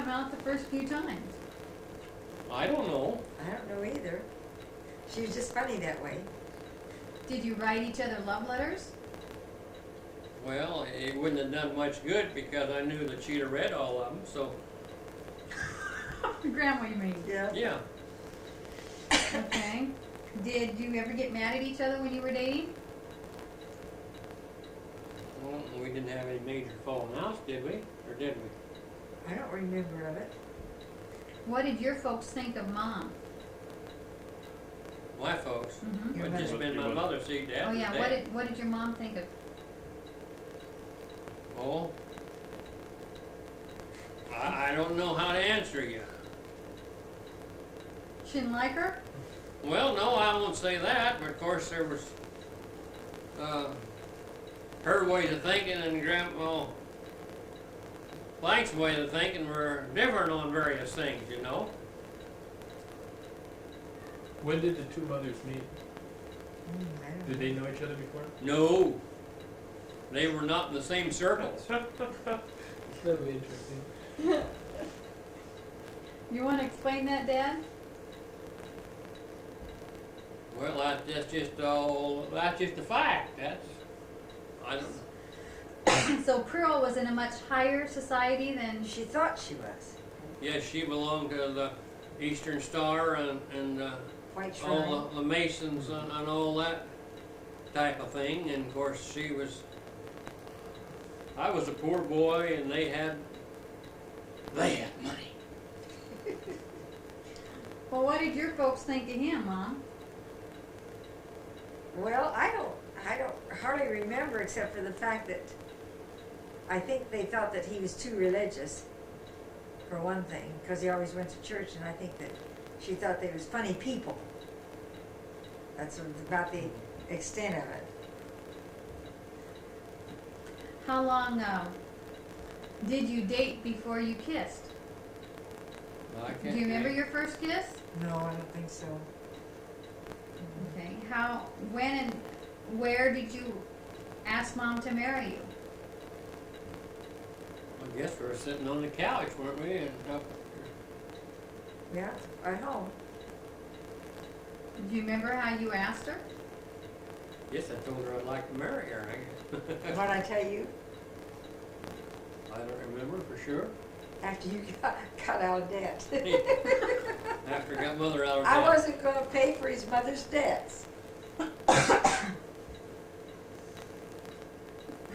out the first few times? I don't know. I don't know either. She was just funny that way. Did you write each other love letters? Well, it wouldn't have done much good because I knew that she'd have read all of them, so, Grandma, you mean? Yeah. yeah. Okay. Did you ever get mad at each other when you were dating? Well, we didn't have any major falling outs, did we? Or did we? I don't remember of it. What did your folks think of Mom? My folks. Mm-hmm. Your It just mother. been my mother, see, Dad. Oh yeah, what did your mom think of? Oh. I don't know how to answer you. She didn't like her? Well, no, I won't say that, but of course there was, her ways of thinking and Grandma Blank's way of thinking were different on various things, you know. When did the two mothers meet? I don't Did know. they know each other before? No. They were not in the same circle. That'll be interesting. You want to explain that, Dad? Well, that's just a fact. I don't know. So Pearl was in a much higher society than She thought she was. Yes, she belonged to the Eastern Star and White Shrine. all the Masons and all that type of thing. And of course, I was a poor boy, and they had money. Well, what did your folks think of him, Mom? Well, I don't hardly remember except for the fact that I think they thought that he was too religious, for one thing, because he always went to church, and I think that she thought they was funny people. That's about the extent of it. How long did you date before you kissed? I Do can't you remember think. your first kiss? No, I don't think so. Okay. When and where did you ask Mom to marry you? I guess we were sitting on the couch, weren't we? And Yeah, at home. Do you remember how you asked her? yes, I told her I'd like to marry her. What I tell you, I don't remember for sure. after you got out of debt. After I got Mother out of I debt. wasn't going to pay for his mother's debts.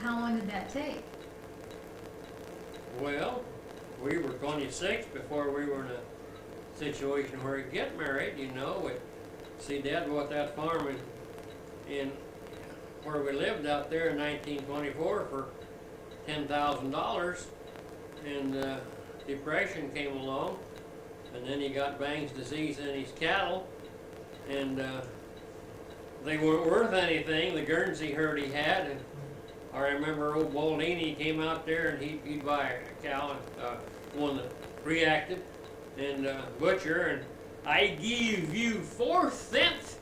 How long did that take? Well, we were 26 before we were in a situation where we'd get married, you know. See, Dad bought that farm in where we lived out there in 1924 for $10,000, and Depression came along, and then he got Bang's disease in his cattle, and they weren't worth anything, the Guernsey herd he had. And I remember old Baldini came out there and he'd buy a cow, one that reacted, and butcher, and I give you 4 cents,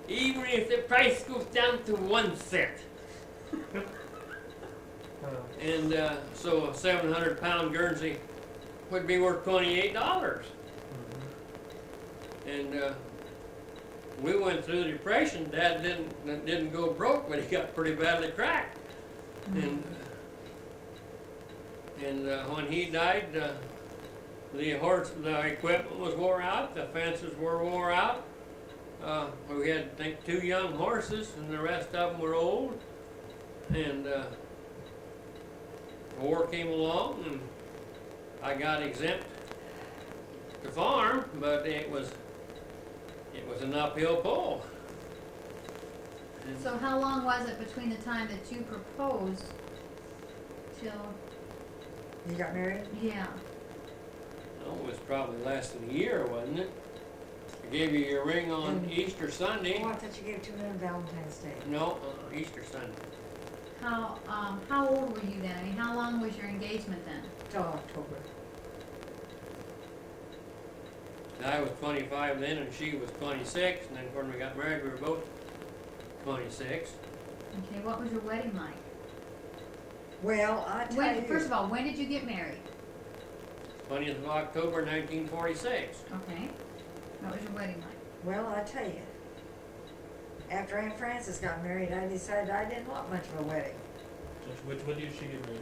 even if the price goes down to 1 cent. And so a 700-pound Guernsey would be worth $28. And we went through the Depression. Dad didn't go broke, but he got pretty badly cracked. And when he died, the equipment was wore out, the fences were wore out. We had, I think, 2 young horses, and the rest of them were old. And war came along, and I got exempt to farm, but it was an uphill pull. And So how long was it between the time that you proposed till, You got married? yeah. oh, it was probably less than a year, wasn't it? I gave you your ring on Easter Sunday. Oh, I thought you gave it to me on Valentine's Day. No, Easter Sunday. How old were you then? I mean, how long was your engagement then? Till October. I was 25 then, and she was 26, and then when we got married, we were both 26. Okay, what was your wedding like? Well, I tell you. First of all, when did you get married? 20th of October, 1946. Okay. What was your wedding like? Well, I tell you, after Aunt Frances got married, I decided I didn't want much of a wedding. When did she get married?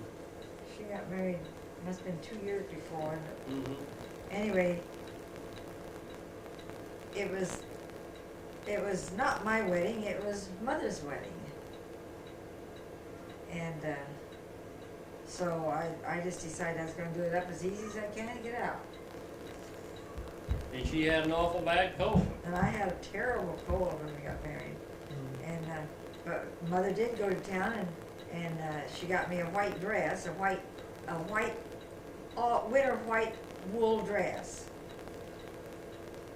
She got married, must have been 2 years before, and Mm-hmm. anyway, it was not my wedding, it was Mother's wedding. And, so I just decided I was gonna do it up as easy as I can to get out. And she had an awful bad cold. And I had a terrible cold when we got married. And, but Mother did go to town and she got me a white dress, a white, winter white wool dress.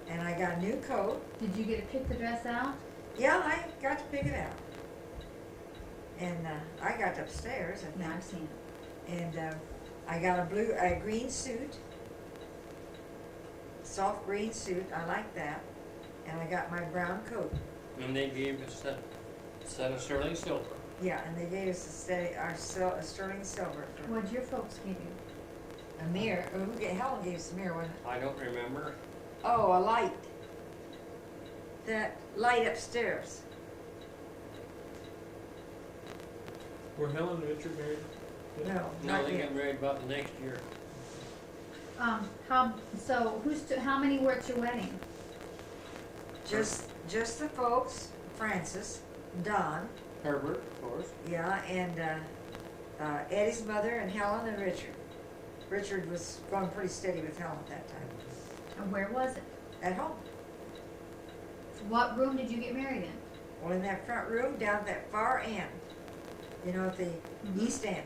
And I got a new coat. Did you get to pick the dress out? Yeah, I got to pick it out. And, I got upstairs, I No, think. I've seen it. And, I got a green suit. Soft green suit, I like that. And I got my brown coat. And they gave us a set of sterling silver. Yeah, and they gave us a sterling silver for What'd your folks give you? a mirror. Helen gave us a mirror, wasn't it? I don't remember. Oh, a light. That light upstairs. Were Helen and Richard married? No, No, not they yet. got married about the next year. How many were at your wedding? Just the folks, Francis, Don, Herbert, of course. yeah, and Eddie's mother and Helen and Richard. Richard was going pretty steady with Helen at that time. And where was it? At home. What room did you get married in? Well, in that front room, down at that far end. You know, at the east end.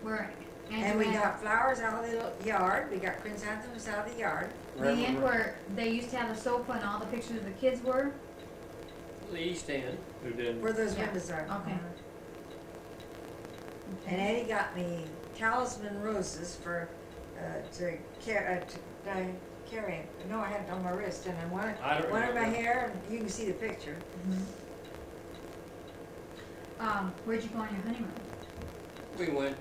Where? And we got flowers out of the little yard. We got chrysanthemums out of the yard. The end where they used to have the sofa and all the pictures of the kids were? The east end. Who did? Where those Yeah, windows are. okay. And Eddie got me talisman roses for, to carry. No, I had it on my wrist, and I wanted I don't one in my remember. hair, and you can see the picture. Where'd you go on your honeymoon? We went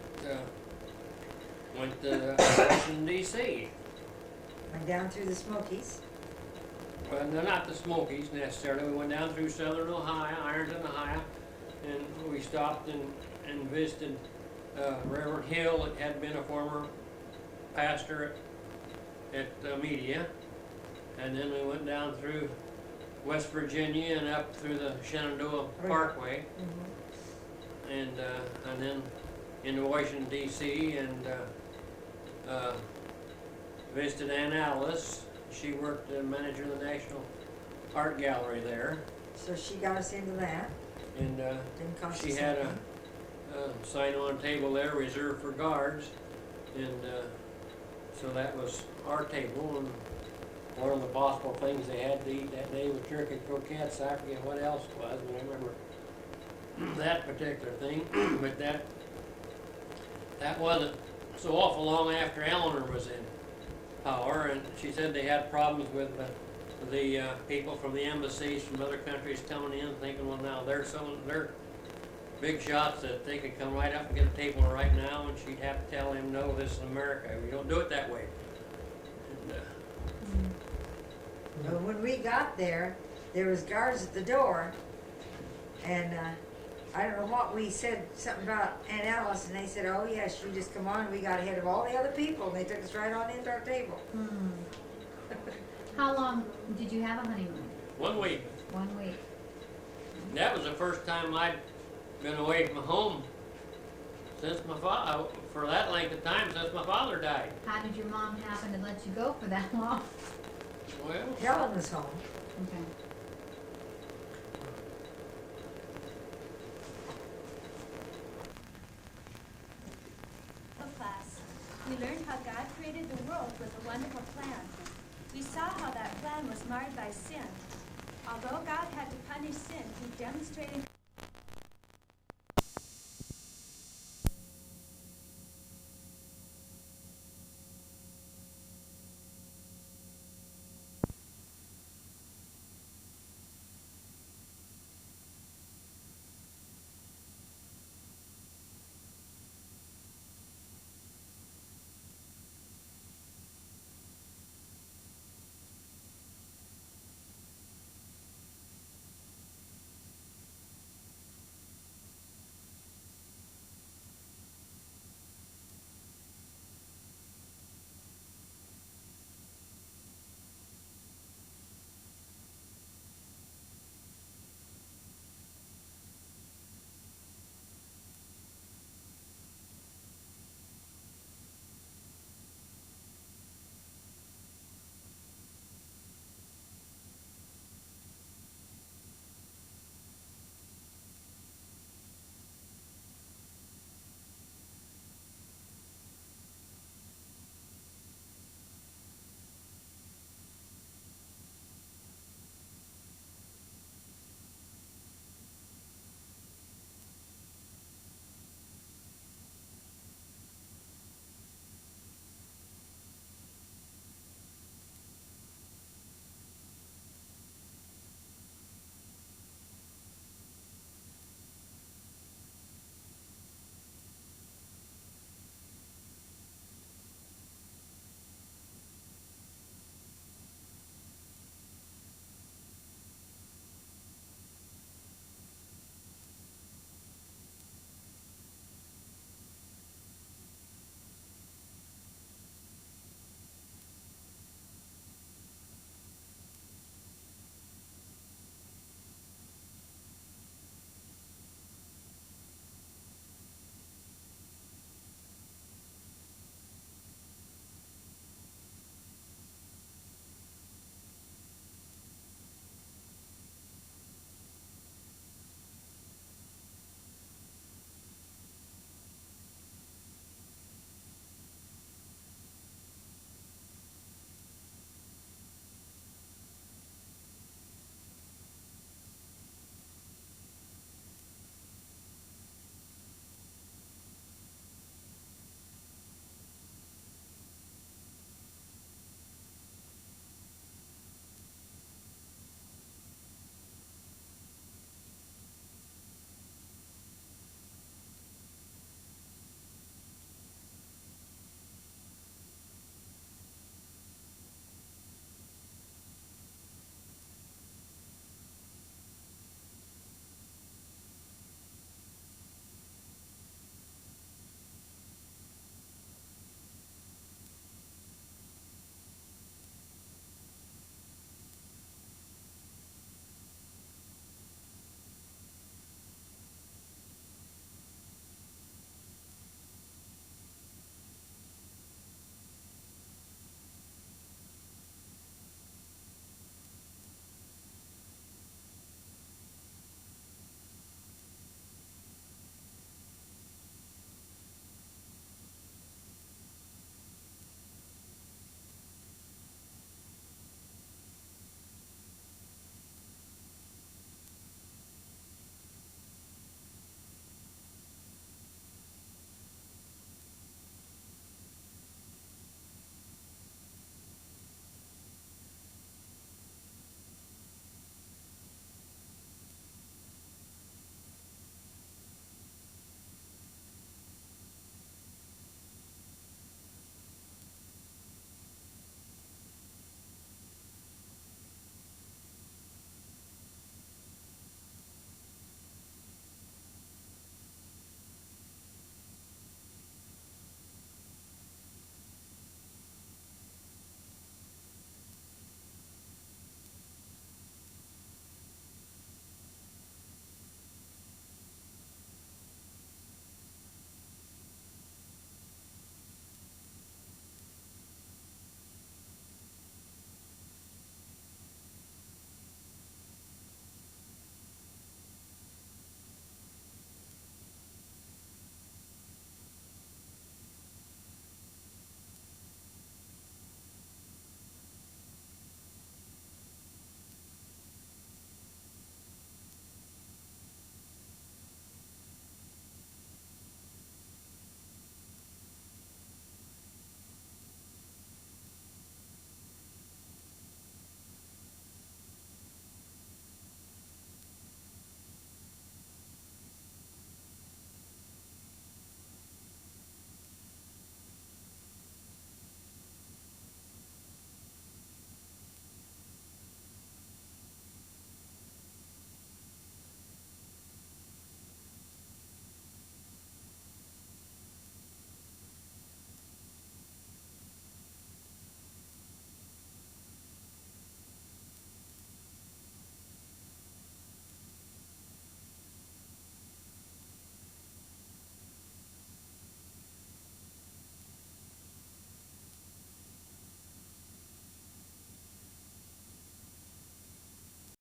to Washington D.C. Went down through the Smokies. Well, no, not the Smokies necessarily. We went down through southern Ohio, Ironton, Ohio, and we stopped and visited Reverend Hill, that had been a former pastor at Media. And then we went down through West Virginia and up through the Shenandoah Parkway, and then into Washington D.C. and visited Ann Alice. She worked as manager of the National Art Gallery there, So she got us into that. and Didn't cost she us had anything. a sign on table there reserved for guards, and so that was our table. And one of the possible things they had to eat that day was turkey croquettes. I forget what else it was, but I remember that particular thing. But that wasn't so awful long after Eleanor was in power, and she said they had problems with the people from the embassies from other countries coming in, thinking, well, now they're big shots that they could come right up and get a table right now, and she'd have to tell him, no, this is America. We don't do it that way. And, But when we got there, there was guards at the door, and I don't know what we said, something about Aunt Alice, and they said, oh yes, you just come on. We got ahead of all the other people, and they took us right on into our table. How long did you have a honeymoon? 1 week. 1 week. That was the first time I'd been away from home since my father, for that length of time, since my father died. How did your mom happen to let you go for that long? Well, Helen was home. Okay. Class, we learned how God created the world with a wonderful plan. We saw how that plan was marred by sin. Although God had to punish sin, He demonstrated